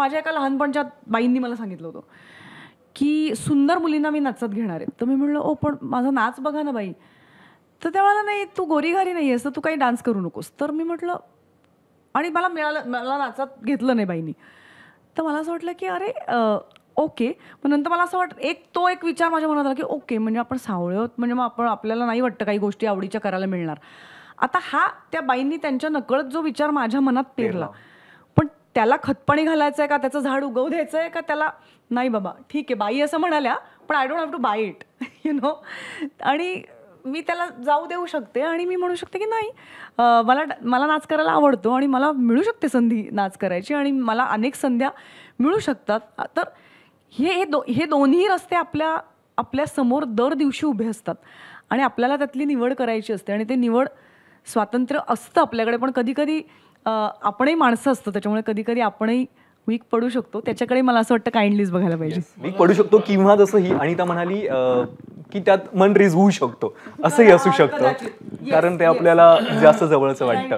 माझ्या एका लहानपणच्या बाईंनी मला सांगितलं होतं की सुंदर मुलींना मी नाचत घेणार आहे. तर मी म्हणलं ओ पण माझा नाच बघा ना बाई. तर त्या मला नाही तू गोरीघारी नाही आहेस तर तू काही डान्स करू नकोस. तर मी म्हटलं आणि मला नाचात घेतलं नाही बाईंनी. तर मला असं वाटलं की अरे ओके. पण नंतर मला असं एक विचार माझ्या मनात आला की ओके म्हणजे आपण सावळे आहोत म्हणजे मग आपल्याला नाही वाटतं काही गोष्टी आवडीच्या करायला मिळणार. आता हा त्या बाईंनी त्यांच्या नकळत जो विचार माझ्या मनात पेरला पण त्याला खतपाणी घालायचं आहे का त्याचं झाड उगवू द्यायचं आहे का त्याला नाही बाबा ठीक आहे बाई असं म्हणाल्या पण I don't have to buy it you know. आणि मी त्याला जाऊ देऊ शकते आणि मी म्हणू शकते की नाही मला नाच करायला आवडतो आणि मला मिळू शकते संधी नाच करायची आणि मला अनेक संध्या मिळू शकतात. तर हे दोन्ही रस्ते आपल्या समोर दर दिवशी उभे असतात आणि आपल्याला त्यातली निवड करायची असते आणि ते निवड स्वातंत्र्य असतं आपल्याकडे. पण कधी कधी आपणही माणसं असतो त्याच्यामुळे कधी कधी आपणही वीक पडू शकतो. त्याच्याकडे मला असं वाटतं काइंडलीच बघायला पाहिजे. वीक पडू शकतो किंवा जसं ही अनिता म्हणाली की त्यात मन रिझवू शकतो असंही असू शकतं कारण ते आपल्याला जास्त जवळचं वाटतं.